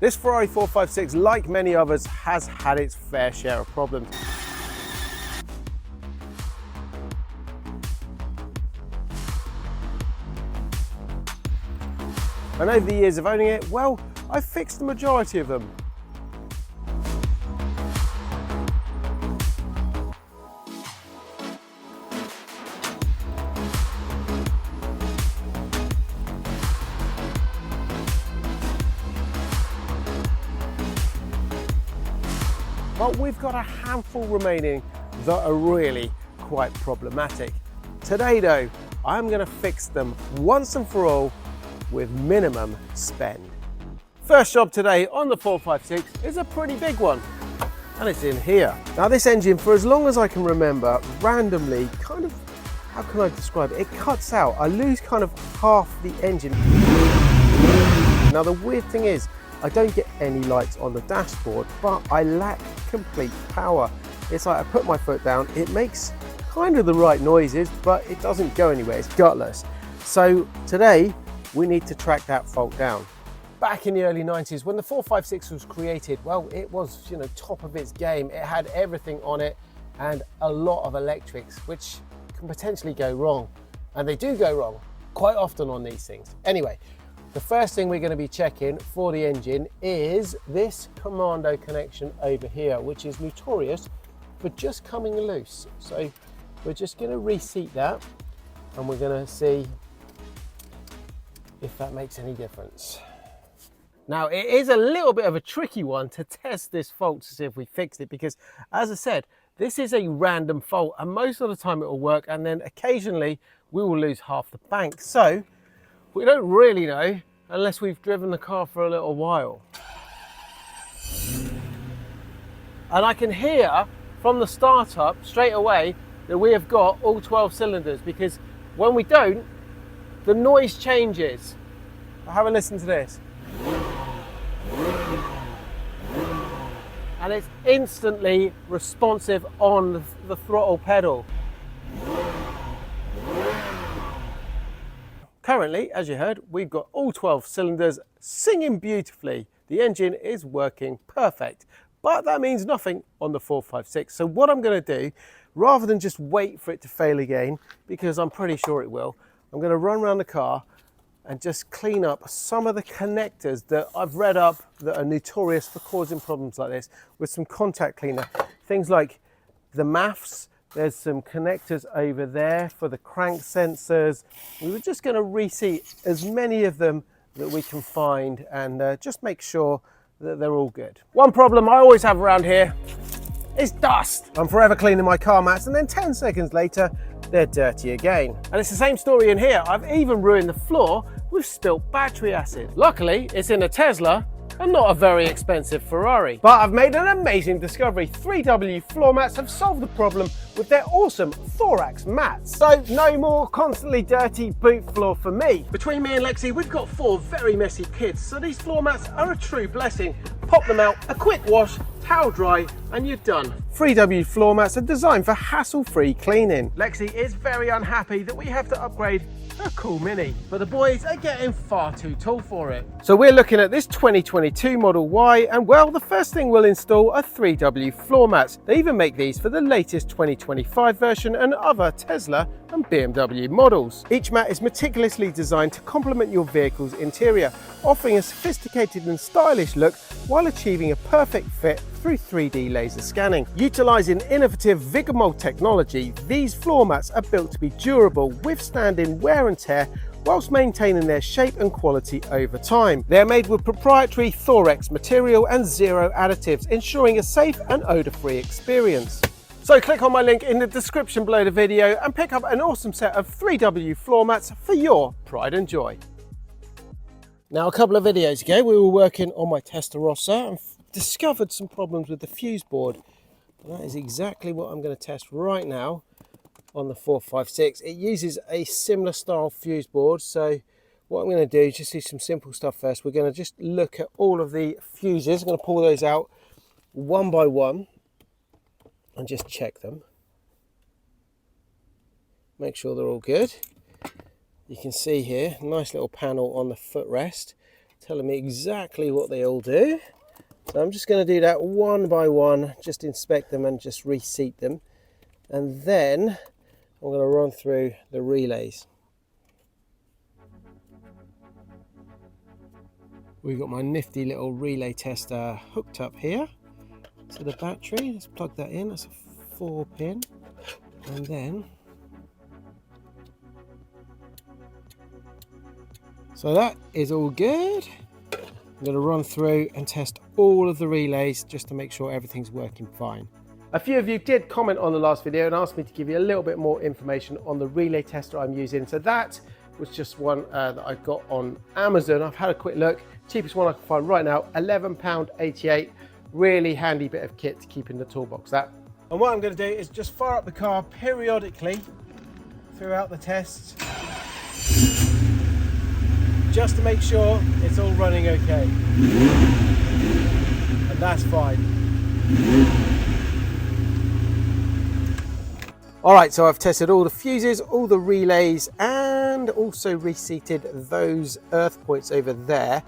This Ferrari 456, like many others, has had its fair share of problems. And over the years of owning it, well, I've fixed the majority of them. But we've got a handful remaining that are really quite problematic. Today though, I'm going to fix them once and for all with minimum spend. First job today on the 456 is a pretty big one, and it's in here. Now this engine, for as long as I can remember, randomly kind of, how can I describe it? It cuts out. I lose kind of half the engine. Now the weird thing is, I don't get any lights on the dashboard, but I lack complete power. It's like I put my foot down, it makes kind of the right noises, but it doesn't go anywhere, it's gutless. So today, we need to track that fault down. Back in the early 90s, when the 456 was created, well, it was, top of its game. It had everything on it and a lot of electrics, which can potentially go wrong. And they do go wrong quite often on these things. Anyway, the first thing we're going to be checking for the engine is this commando connection over here, which is notorious for just coming loose. So we're just going to reseat that and we're going to see if that makes any difference. Now it is a little bit of a tricky one to test this fault to see if we fixed it, because as I said, this is a random fault and most of the time it will work, and then occasionally we will lose half the bank. So we don't really know unless we've driven the car for a little while. And I can hear from the startup straight away that we have got all 12 cylinders, because when we don't, the noise changes. Have a listen to this. And it's instantly responsive on the throttle pedal. Currently, as you heard, we've got all 12 cylinders singing beautifully. The engine is working perfect, but that means nothing on the 456. So what I'm going to do, rather than just wait for it to fail again, because I'm pretty sure it will, I'm going to run around the car and just clean up some of the connectors that I've read up that are notorious for causing problems like this with some contact cleaner. Things like the MAFs, there's some connectors over there for the crank sensors. We were just going to reseat as many of them that we can find and just make sure that they're all good. One problem I always have around here is dust. I'm forever cleaning my car mats and then 10 seconds later, they're dirty again. And it's the same story in here. I've even ruined the floor with spilt battery acid. Luckily, it's in a Tesla and not a very expensive Ferrari. But I've made an amazing discovery. 3W floor mats have solved the problem with their awesome thorax mats. So no more constantly dirty boot floor for me. Between me and Lexi, we've got 4 very messy kids, so these floor mats are a true blessing. Pop them out, a quick wash, towel dry, and you're done. 3W floor mats are designed for hassle-free cleaning. Lexi is very unhappy that we have to upgrade her cool Mini, but the boys are getting far too tall for it. So we're looking at this 2022 Model Y, and well, the first thing we'll install are 3W floor mats. They even make these for the latest 2025 version and other Tesla and BMW models. Each mat is meticulously designed to complement your vehicle's interior, offering a sophisticated and stylish look while achieving a perfect fit through 3D laser scanning. Utilising innovative Vigamold technology, these floor mats are built to be durable, withstanding wear and tear, whilst maintaining their shape and quality over time. They're made with proprietary Thorex material and zero additives, ensuring a safe and odour-free experience. So click on my link in the description below the video and pick up an awesome set of 3W floor mats for your pride and joy. Now, a couple of videos ago, we were working on my Ratarossa and discovered some problems with the fuse board. And that is exactly what I'm going to test right now on the 456. It uses a similar style fuse board, so what I'm going to do is just do some simple stuff first. We're going to just look at all of the fuses. I'm going to pull those out one by one and just check them. Make sure they're all good. You can see here, nice little panel on the footrest. telling me exactly what they all do. So I'm just going to do that one by one, just inspect them and just reseat them. And then I'm going to run through the relays. We've got my nifty little relay tester hooked up here to the battery. Let's plug that in. That's a 4-pin. And then, so that is all good. I'm going to run through and test all of the relays just to make sure everything's working fine. A few of you did comment on the last video and asked me to give you a little bit more information on the relay tester I'm using. So that was just one that I got on Amazon. I've had a quick look. Cheapest one I can find right now, £11.88. Really handy bit of kit to keep in the toolbox, that. And what I'm going to do is just fire up the car periodically throughout the tests, just to make sure it's all running okay. And that's fine. Alright, so I've tested all the fuses, all the relays, and also reseated those earth points over there.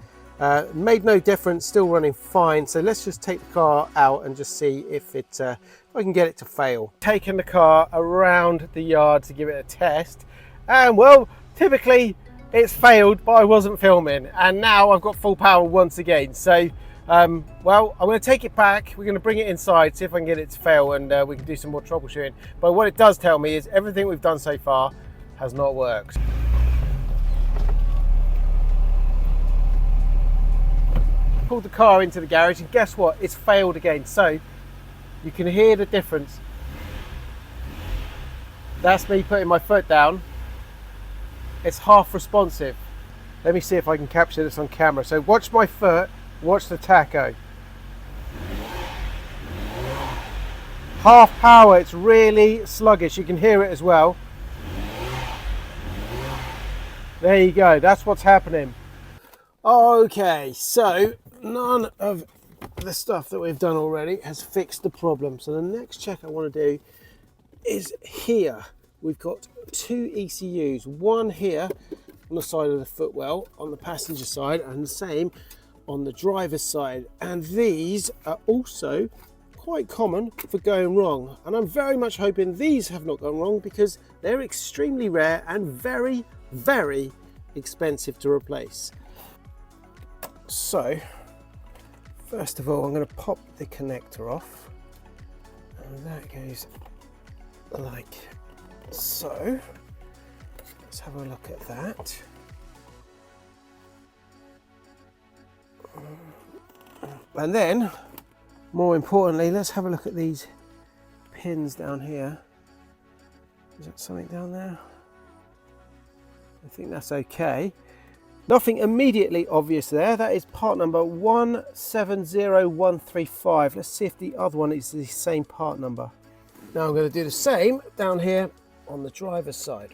Made no difference, still running fine. So let's just take the car out and just see if I can get it to fail. Taking the car around the yard to give it a test, and well, typically it's failed, but I wasn't filming, and now I've got full power once again. So well, I'm going to take it back, we're going to bring it inside, see if I can get it to fail, and we can do some more troubleshooting. But what it does tell me is everything we've done so far has not worked. Pulled the car into the garage, and guess what, it's failed again. So you can hear the difference. That's me putting my foot down. It's half responsive. Let me see if I can capture this on camera. So watch my foot, watch the tacho. Half power, it's really sluggish. You can hear it as well. There you go, that's what's happening. Okay, so none of the stuff that we've done already has fixed the problem. So the next check I want to do is here. We've got two ECUs, one here on the side of the footwell on the passenger side, and the same on the driver's side. And these are also quite common for going wrong. And I'm very much hoping these have not gone wrong, because they're extremely rare and very, very expensive to replace. So, first of all, I'm going to pop the connector off. And that goes like so. Let's have a look at that. And then, more importantly, let's have a look at these pins down here. Is that something down there? I think that's okay. Nothing immediately obvious there. That is part number 170135. Let's see if the other one is the same part number. Now I'm going to do the same down here on the driver's side.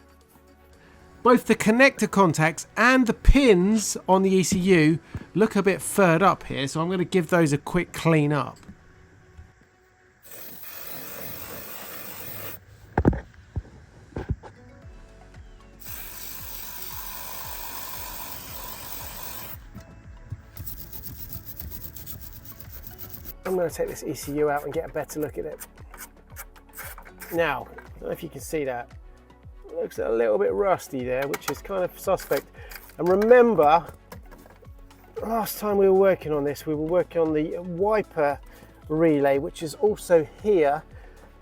Both the connector contacts and the pins on the ECU look a bit furred up here, so I'm going to give those a quick clean up. I'm going to take this ECU out and get a better look at it. Now, I don't know if you can see that. It looks a little bit rusty there, which is kind of suspect. And remember, last time we were working on this, we were working on the wiper relay, which is also here,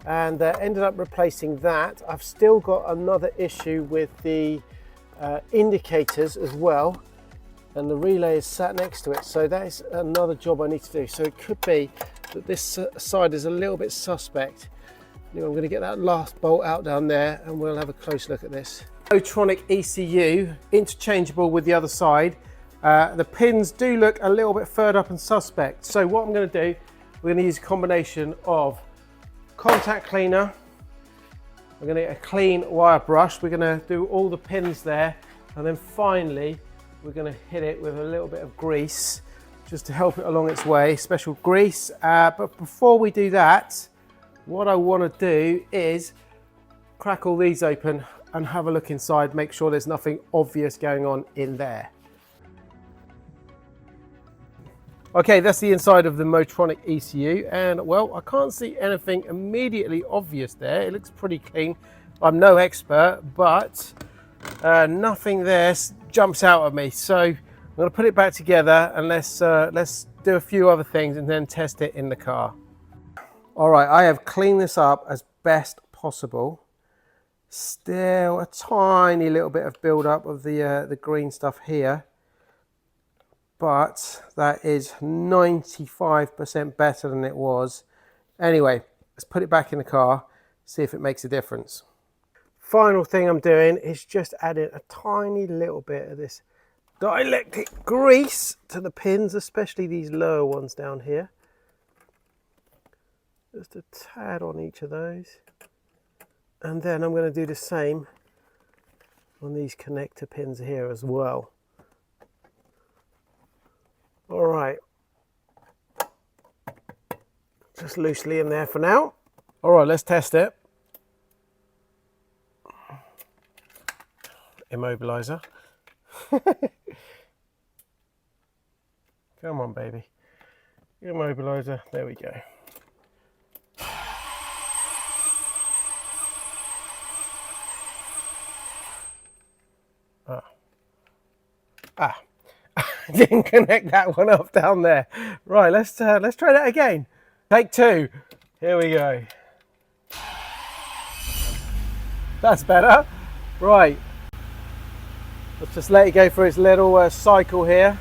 and ended up replacing that. I've still got another issue with the indicators as well, and the relay is sat next to it, so that is another job I need to do. So it could be that this side is a little bit suspect. I'm going to get that last bolt out down there, and we'll have a close look at this. Electronic ECU, interchangeable with the other side. The pins do look a little bit furred up and suspect. So what I'm going to do, we're going to use a combination of contact cleaner. We're going to get a clean wire brush. We're going to do all the pins there, and then finally we're going to hit it with a little bit of grease just to help it along its way, special grease. But before we do that, what I want to do is crack all these open and have a look inside, make sure there's nothing obvious going on in there. Okay, that's the inside of the Motronic ECU, and well, I can't see anything immediately obvious there. It looks pretty clean. I'm no expert, but nothing there jumps out at me. So I'm going to put it back together and let's do a few other things and then test it in the car. All right, I have cleaned this up as best possible. Still a tiny little bit of build up of the green stuff here, but that is 95% better than it was. Anyway, let's put it back in the car, see if it makes a difference. Final thing I'm doing is just adding a tiny little bit of this dielectric grease to the pins, especially these lower ones down here. Just a tad on each of those. And then I'm going to do the same on these connector pins here as well. All right, just loosely in there for now. All right, let's test it. Immobilizer. Come on, baby. Immobilizer, there we go. Didn't connect that one up down there. Right, let's try that again. Take two. Here we go. That's better. Right. Let's just let it go for its little cycle here.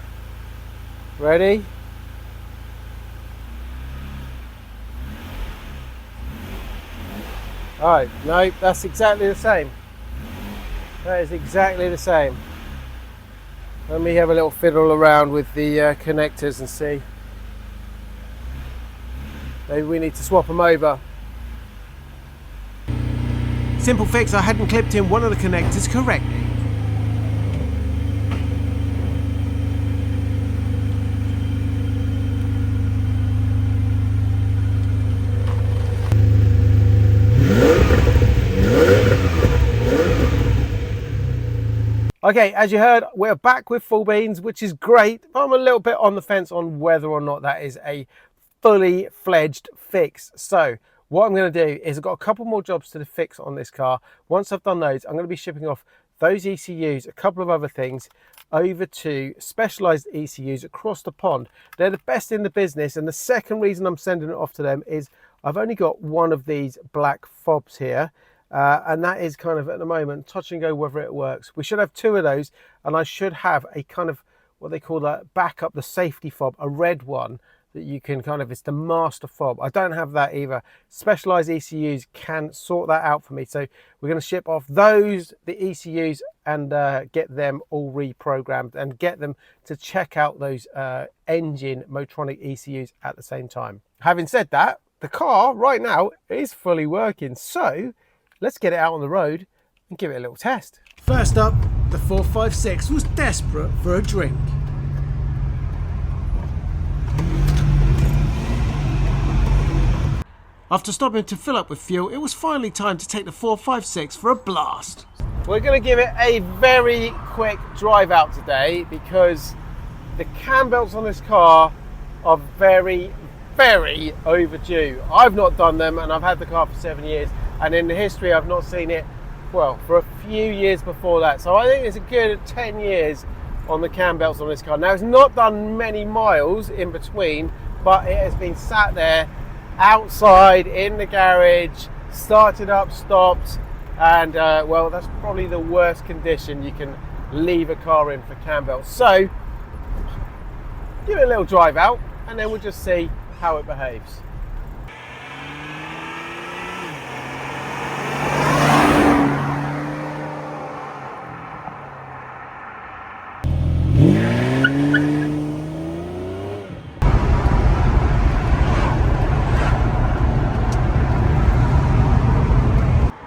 Ready? All right. No, that's exactly the same. That is exactly the same. Let me have a little fiddle around with the connectors and see. Maybe we need to swap them over. Simple fix, I hadn't clipped in one of the connectors correctly. Okay, as you heard, we're back with full beans, which is great, but I'm a little bit on the fence on whether or not that is a fully fledged fix. So what I'm going to do is I've got a couple more jobs to fix on this car. Once I've done those, I'm going to be shipping off those ECUs, a couple of other things, over to specialized ECUs across the pond. They're the best in the business, and the second reason I'm sending it off to them is I've only got one of these black fobs here. And that is kind of at the moment touch and go whether it works. We should have two of those, and I should have a kind of what they call that backup, the safety fob, a red one that you can kind of, it's the master fob. I don't have that either. Specialized ECUs can sort that out for me. So we're going to ship off those, the ECUs, and get them all reprogrammed and get them to check out those engine Motronic ECUs at the same time. Having said that, the car right now is fully working. So let's get it out on the road and give it a little test. First up, the 456 was desperate for a drink. After stopping to fill up with fuel, it was finally time to take the 456 for a blast. We're going to give it a very quick drive out today because the cam belts on this car are very, very overdue. I've not done them, and I've had the car for 7 years. And in the history, I've not seen it, well, for a few years before that. So I think it's a good 10 years on the cam belts on this car. Now, it's not done many miles in between, but it has been sat there outside in the garage, started up, stopped, and well, that's probably the worst condition you can leave a car in for cam belts. So give it a little drive out, and then we'll just see how it behaves.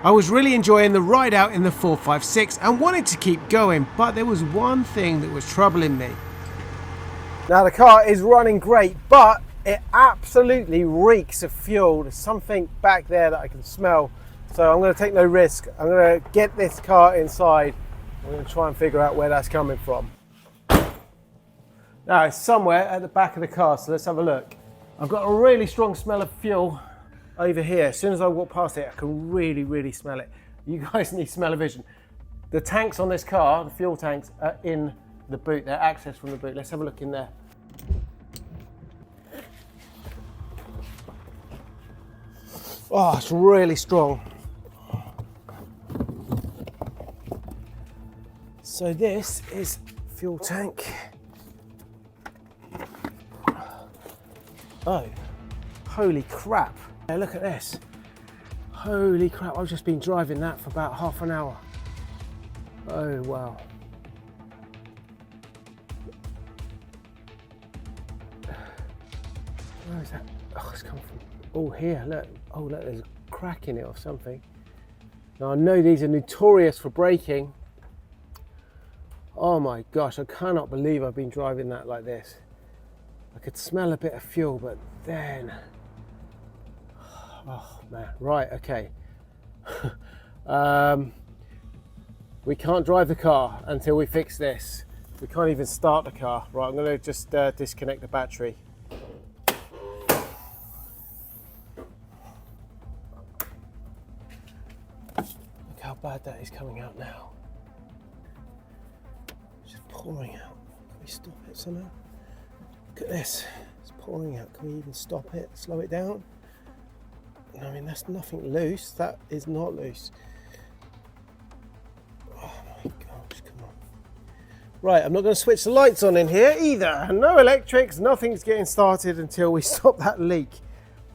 I was really enjoying the ride out in the 456 and wanted to keep going, but there was one thing that was troubling me. Now the car is running great, but it absolutely reeks of fuel. There's something back there that I can smell, so I'm going to take no risk. I'm going to get this car inside. I'm going to try and figure out where that's coming from. Now it's somewhere at the back of the car, so let's have a look. I've got a really strong smell of fuel over here. As soon as I walk past it, I can really, really smell it. You guys need smell-o-vision. The tanks on this car, the fuel tanks, are in the boot. They're accessed from the boot. Let's have a look in there. Oh, it's really strong. So this is fuel tank. Oh, holy crap. Hey, look at this. Holy crap, I've just been driving that for about half an hour. Oh, wow. Where is that? Oh, it's come from, oh, here, look. Oh, look, there's a crack in it or something. Now, I know these are notorious for braking. Oh my gosh, I cannot believe I've been driving that like this. I could smell a bit of fuel, but then, oh man, right, okay. We can't drive the car until we fix this. We can't even start the car. Right, I'm gonna just disconnect the battery. Look how bad that is coming out now. It's just pouring out. Can we stop it somehow? Look at this, it's pouring out. Can we even stop it, slow it down? I mean, that's nothing loose. That is not loose. Oh my gosh, come on. Right, I'm not going to switch the lights on in here either. No electrics, nothing's getting started until we stop that leak.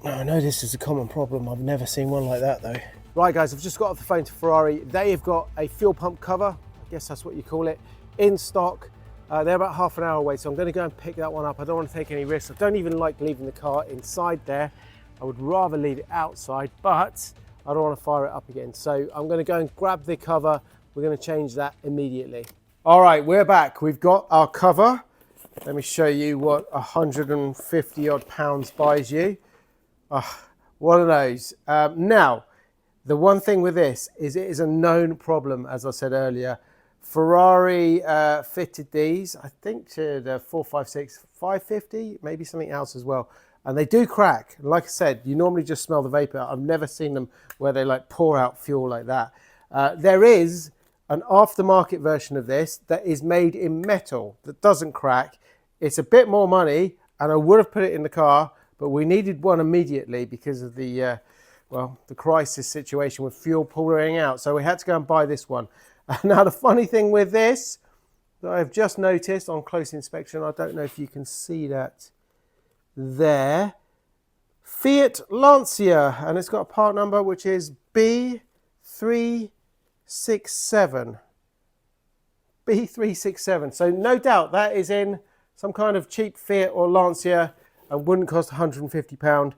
Now, I know this is a common problem. I've never seen one like that though. Right guys, I've just got off the phone to Ferrari. They have got a fuel pump cover, I guess that's what you call it, in stock. They're about half an hour away, so I'm going to go and pick that one up. I don't want to take any risks. I don't even like leaving the car inside there. I would rather leave it outside, but I don't want to fire it up again. So I'm going to go and grab the cover. We're going to change that immediately. All right, we're back. We've got our cover. Let me show you what 150 odd pounds buys you. One of those. Now, the one thing with this is it is a known problem, as I said earlier. Ferrari fitted these, I think, to the 456 550, maybe something else as well. And they do crack. Like I said, you normally just smell the vapor. I've never seen them where they like pour out fuel like that. There is an aftermarket version of this that is made in metal that doesn't crack. It's a bit more money, and I would have put it in the car, but we needed one immediately because of the, well, the crisis situation with fuel pouring out. So we had to go and buy this one. Now, the funny thing with this that I've just noticed on close inspection, I don't know if you can see that there, Fiat Lancia, and it's got a part number which is B367. B367. So no doubt that is in some kind of cheap Fiat or Lancia and wouldn't cost £150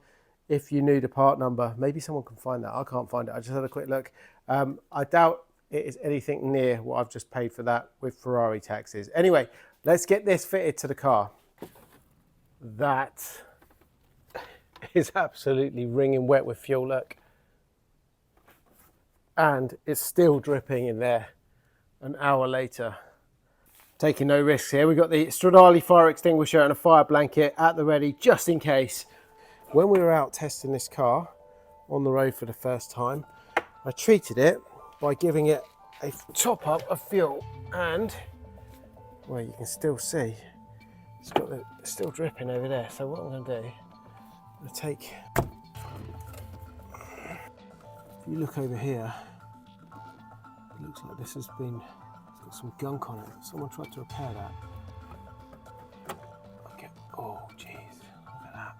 if you knew the part number. Maybe someone can find that. I can't find it. I just had a quick look. I doubt it is anything near what I've just paid for that with Ferrari taxes. Anyway, let's get this fitted to the car. That is absolutely wringing wet with fuel, look. And it's still dripping in there an hour later. Taking no risks here. We've got the Stradale fire extinguisher and a fire blanket at the ready, just in case. When we were out testing this car on the road for the first time, I treated it by giving it a top up of fuel, and well, you can still see it's got it's still dripping over there. So what I'm going to do, I'm going to take, if you look over here, it looks like this has been, it's got some gunk on it. Someone tried to repair that. Okay. Oh jeez, look at that.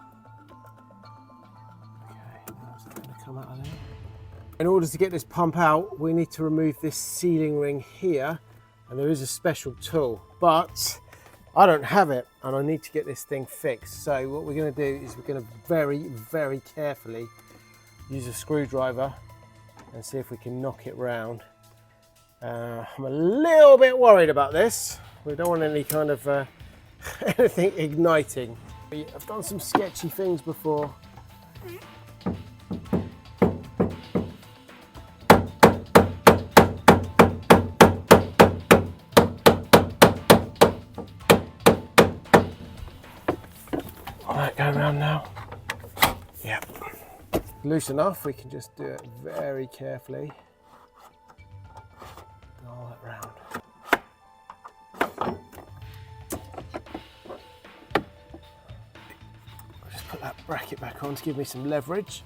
Okay, now is it going to come out of there? In order to get this pump out, we need to remove this sealing ring here, and there is a special tool, but I don't have it, and I need to get this thing fixed. So what we're going to do is we're going to very, very carefully use a screwdriver and see if we can knock it round. I'm a little bit worried about this. We don't want any kind of anything igniting. I've done some sketchy things before. that going around now? Yeah. Loose enough, we can just do it very carefully. All that round. I'll just put that bracket back on to give me some leverage.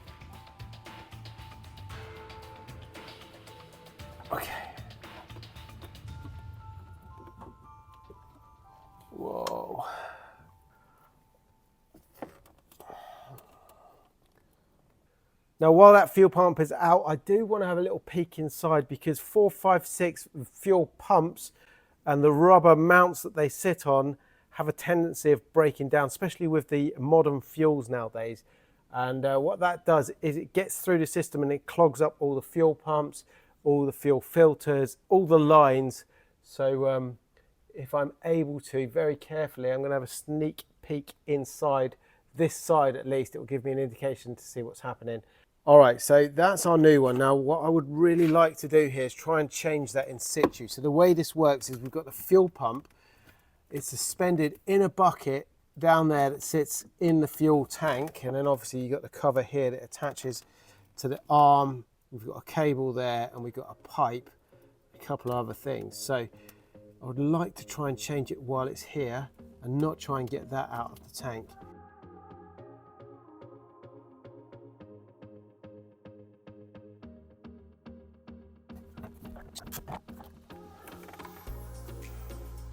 Okay. Whoa. Now, while that fuel pump is out, I do want to have a little peek inside, because 456 fuel pumps and the rubber mounts that they sit on have a tendency of breaking down, especially with the modern fuels nowadays. And what that does is it gets through the system and it clogs up all the fuel pumps, all the fuel filters, all the lines. So if I'm able to, very carefully, I'm going to have a sneak peek inside this side at least. It will give me an indication to see what's happening. All right, so that's our new one. Now, what I would really like to do here is try and change that in situ. So the way this works is we've got the fuel pump. It's suspended in a bucket down there that sits in the fuel tank. And then obviously you've got the cover here that attaches to the arm. We've got a cable there and we've got a pipe, a couple of other things. So I would like to try and change it while it's here and not try and get that out of the tank.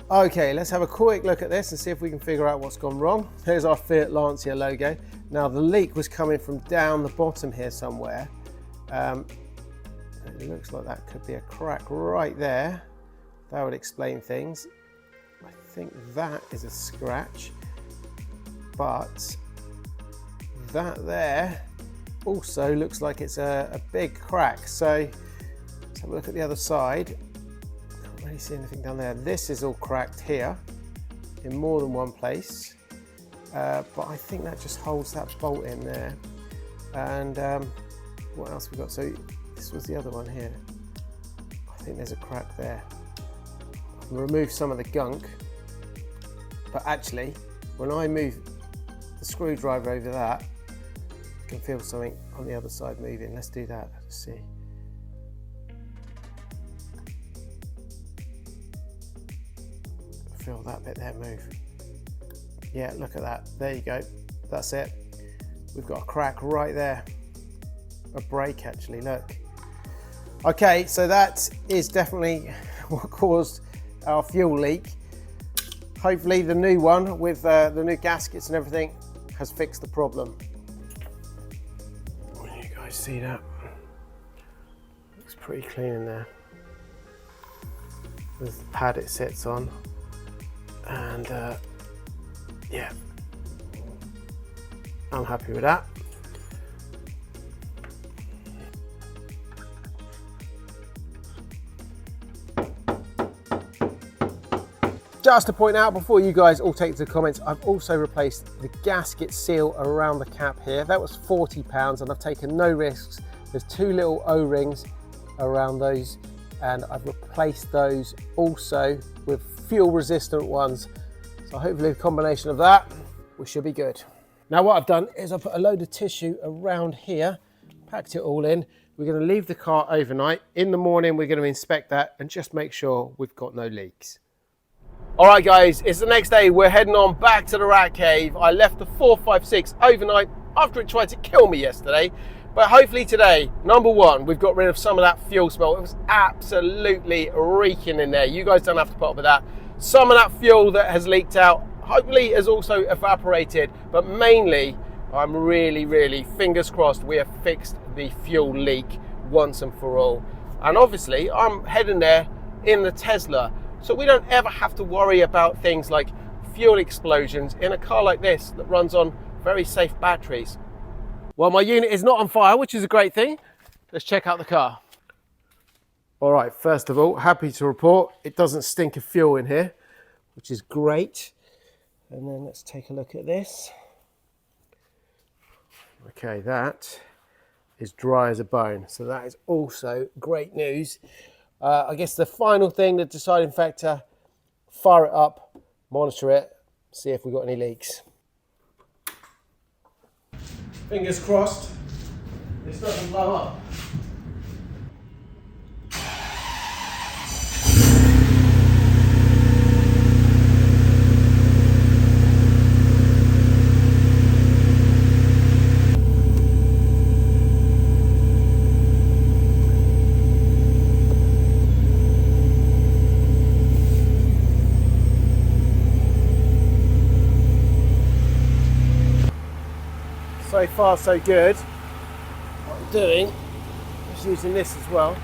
Okay, let's have a quick look at this and see if we can figure out what's gone wrong. Here's our Fiat Lancia logo. Now, the leak was coming from down the bottom here somewhere. It looks like that could be a crack right there. That would explain things. I think that is a scratch, but that there also looks like it's a big crack. So let's have a look at the other side. Can't really see anything down there. This is all cracked here in more than one place, but I think that just holds that bolt in there. And what else we got? So this was the other one here. I think there's a crack there. I can remove some of the gunk, but actually when I move the screwdriver over that, I can feel something on the other side moving. Let's do that. Let's see. Feel that bit there move. Yeah, look at that. There you go. That's it. We've got a crack right there. A break, actually, look. Okay, so that is definitely what caused our fuel leak. Hopefully the new one with the new gaskets and everything has fixed the problem. Can you guys see that? Looks pretty clean in there. There's the pad it sits on. And yeah, I'm happy with that. Just to point out before you guys all take to the comments, I've also replaced the gasket seal around the cap here. That was £40 and I've taken no risks. There's two little O-rings around those and I've replaced those also with fuel resistant ones. So hopefully a combination of that, we should be good. Now what I've done is I've put a load of tissue around here, packed it all in. We're going to leave the car overnight. In the morning we're going to inspect that and just make sure we've got no leaks. All right guys, it's the next day. We're heading on back to the rat cave. I left the 456 overnight after it tried to kill me yesterday. But hopefully today, number one, we've got rid of some of that fuel smell. It was absolutely reeking in there. You guys don't have to put up with that. Some of that fuel that has leaked out, hopefully has also evaporated. But mainly, I'm really, fingers crossed, we have fixed the fuel leak once and for all. And obviously, I'm heading there in the Tesla. So we don't ever have to worry about things like fuel explosions in a car like this that runs on very safe batteries. Well, my unit is not on fire, which is a great thing. Let's check out the car. All right, first of all, happy to report it doesn't stink of fuel in here, which is great. And then let's take a look at this. Okay, that is dry as a bone. So that is also great news. I guess the final thing, the deciding factor, fire it up, monitor it, see if we've got any leaks. Fingers crossed this doesn't blow up. So far so good. What I'm doing is using this as well.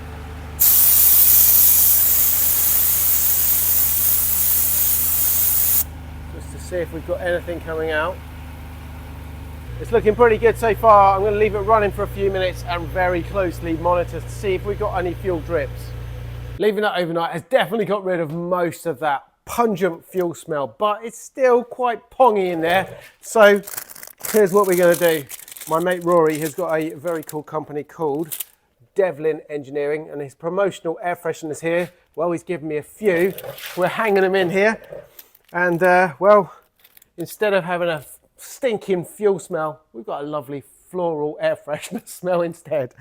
Just to see if we've got anything coming out. It's looking pretty good so far. I'm going to leave it running for a few minutes and very closely monitor to see if we've got any fuel drips. Leaving that overnight has definitely got rid of most of that pungent fuel smell, but it's still quite pongy in there. So here's what we're going to do. My mate Rory has got a very cool company called Devlin Engineering, and his promotional air fresheners here. Well, he's given me a few. We're hanging them in here. And well, instead of having a stinking fuel smell, we've got a lovely floral air freshener smell instead.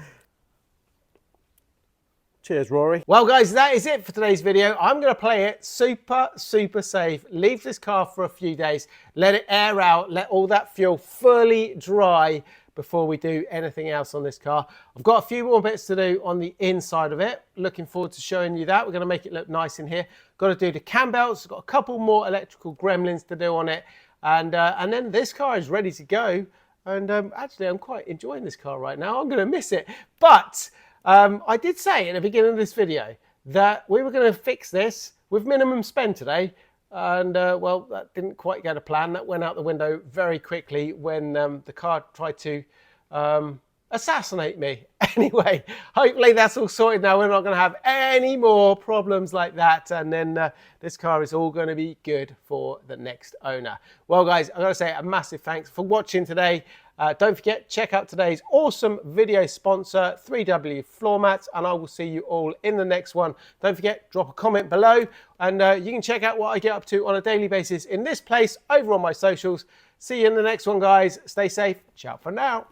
Cheers, Rory. Well, guys, that is it for today's video. I'm going to play it super safe. Leave this car for a few days. Let it air out. Let all that fuel fully dry before we do anything else on this car. I've got a few more bits to do on the inside of it. Looking forward to showing you that. We're going to make it look nice in here. Got to do the cam belts. Got a couple more electrical gremlins to do on it. And then this car is ready to go. And actually, I'm quite enjoying this car right now. I'm going to miss it. But I did say at the beginning of this video that we were going to fix this with minimum spend today, and well, that didn't quite go to plan. That went out the window very quickly when the car tried to assassinate me. Anyway, hopefully that's all sorted now. We're not going to have any more problems like that, and then this car is all going to be good for the next owner. Well, guys, I've got to say a massive thanks for watching today. Don't forget, check out today's awesome video sponsor, 3W Floor Mats, and I will see you all in the next one. Don't forget, drop a comment below, and you can check out what I get up to on a daily basis in this place over on my socials. See you in the next one, guys. Stay safe. Ciao for now.